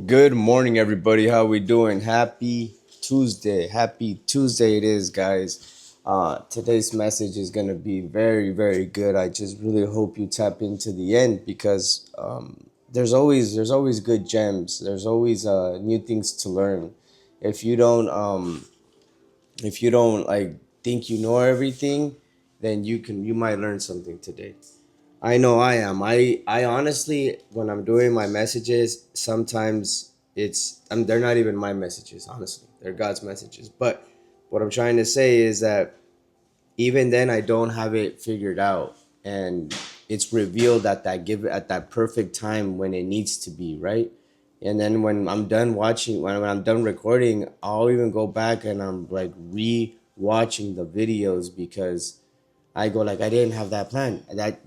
Good morning, everybody. How we doing? Happy Tuesday. Happy Tuesday it is, guys. Today's message is gonna be very, very good. I just really hope you tap into the end because there's always good gems. There's always new things to learn. If you don't like think you know everything, then you might learn something today. I know I am. I honestly, when I'm doing my messages, sometimes they're not even my messages. Honestly, they're God's messages. But what I'm trying to say is that even then, I don't have it figured out, and it's revealed at that perfect time when it needs to be right. And then when I'm done watching, when I'm done recording, I'll even go back and I'm like re-watching the videos because I go like I didn't have that plan.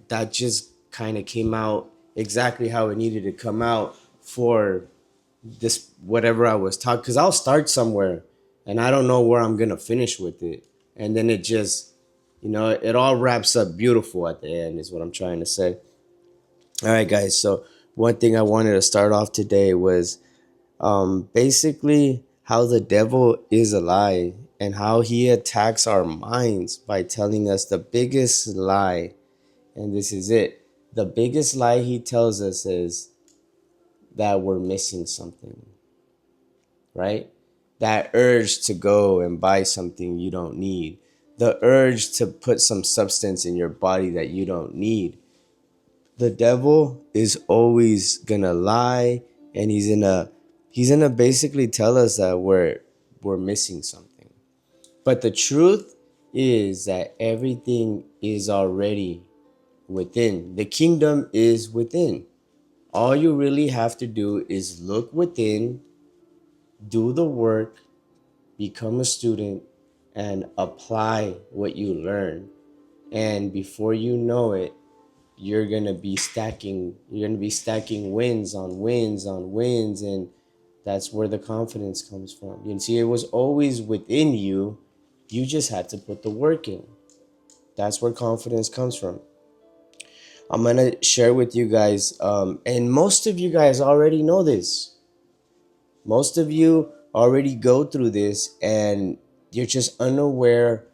That just kind of came out exactly how it needed to come out for this whatever I was taught. Because I'll start somewhere, and I don't know where I'm gonna finish with it, and then it just, it all wraps up beautiful at the end. Is what I'm trying to say. All right, guys. So one thing I wanted to start off today was basically how the devil is a lie and how he attacks our minds by telling us the biggest lie. And this is it. The biggest lie he tells us is that we're missing something, right? That urge to go and buy something you don't need, the urge to put some substance in your body that you don't need. The devil is always gonna lie, and he's gonna basically tell us that we're missing something. But the truth is that everything is already within. The kingdom is within. All you really have to do is look within, do the work, become a student, and apply what you learn. And before you know it, you're gonna be stacking wins on wins on wins, and that's where the confidence comes from. You see, it was always within you. You just had to put the work in. That's where confidence comes from. I'm gonna share with you guys, and most of you guys already know this. Most of you already go through this, and you're just unaware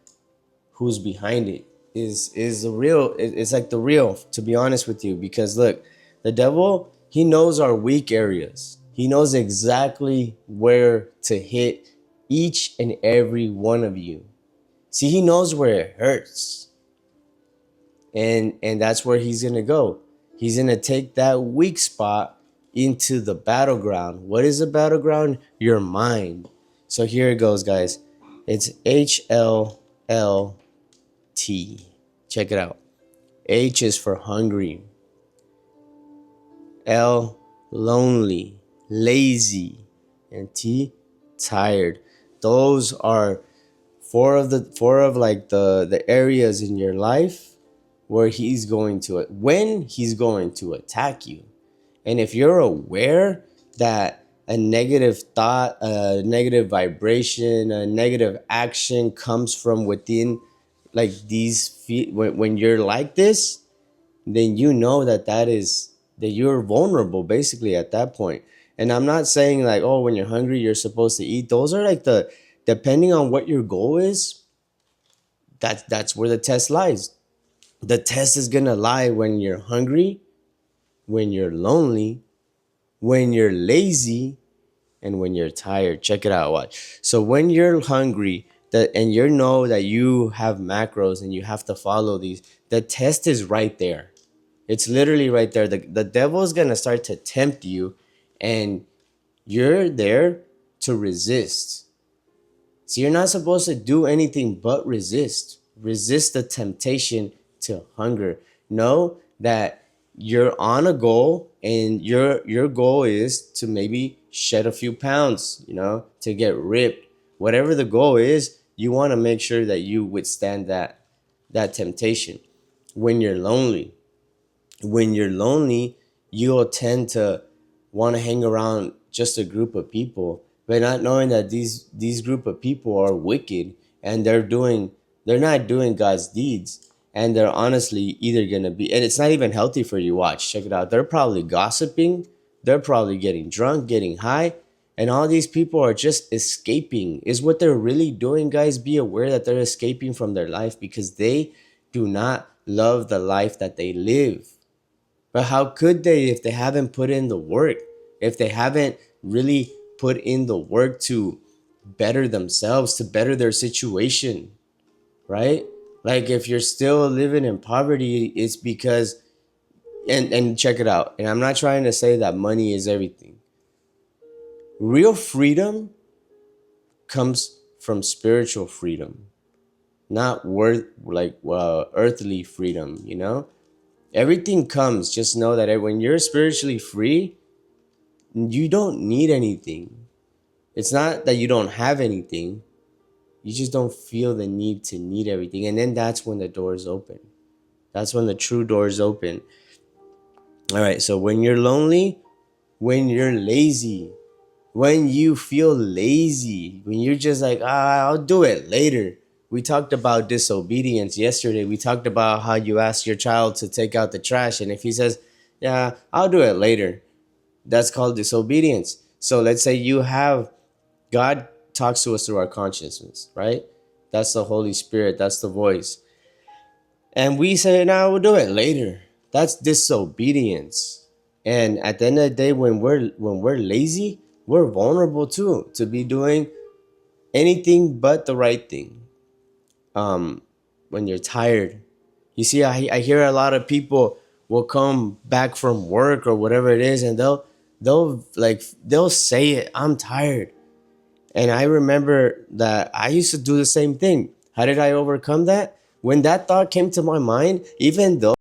who's behind it. Is the real? It's like the real. To be honest with you, because look, the devil, he knows our weak areas. He knows exactly where to hit each and every one of you. See, he knows where it hurts, and that's where he's gonna go. He's gonna take that weak spot into the battleground. What is the battleground? Your mind. So here it goes, guys. It's HLLT. Check it out. H is for hungry. L, lonely, lazy, and T, tired. Those are four of like the areas in your life where when he's going to attack you. And if you're aware that a negative thought, a negative vibration, a negative action comes from within, like these feet, when you're like this, then you know that you're vulnerable basically at that point. And I'm not saying like, oh, when you're hungry you're supposed to eat. Those are like depending on what your goal is, that's where the test lies. The test is gonna lie when you're hungry, when you're lonely, when you're lazy, and when you're tired. Check it out. Watch. So when you're hungry, and you know that you have macros and you have to follow these, the test is right there. It's literally right there. The devil is gonna start to tempt you, and you're there to resist. So you're not supposed to do anything but resist. Resist the temptation to hunger. Know that you're on a goal, and your goal is to maybe shed a few pounds, to get ripped. Whatever the goal is, you want to make sure that you withstand that temptation. When you're lonely, you'll tend to want to hang around just a group of people, but not knowing that these group of people are wicked, and they're not doing God's deeds, and they're honestly either gonna be, and it's not even healthy for you. Watch, check it out. They're probably gossiping They're probably getting drunk, getting high, and all these people are just escaping. Is what they're really doing, guys. Be aware that they're escaping from their life because they do not love the life that they live. But how could they if they haven't put in the work? If they haven't really put in the work to better themselves, to better their situation, right? Like if you're still living in poverty, it's because and check it out. And I'm not trying to say that money is everything. Real freedom comes from spiritual freedom, not earthly freedom, you know? Everything comes. Just know that when you're spiritually free, you don't need anything. It's not that you don't have anything. You just don't feel the need to need everything. And then that's when the doors open. That's when the true doors open. All right. So when you're lonely, when you're lazy, when you feel lazy, when you're just like, I'll do it later. We talked about disobedience yesterday. We talked about how you ask your child to take out the trash. And if he says, yeah, I'll do it later, that's called disobedience. So let's say you have God talks to us through our consciousness, right? That's the Holy Spirit. That's the voice. And we say, no, we'll do it later. That's disobedience. And at the end of the day, when we're lazy, we're vulnerable too to be doing anything but the right thing. When you're tired, you see, I hear a lot of people will come back from work or whatever it is, and they'll say it, I'm tired. And I remember that I used to do the same thing. How did I overcome that? When that thought came to my mind, even though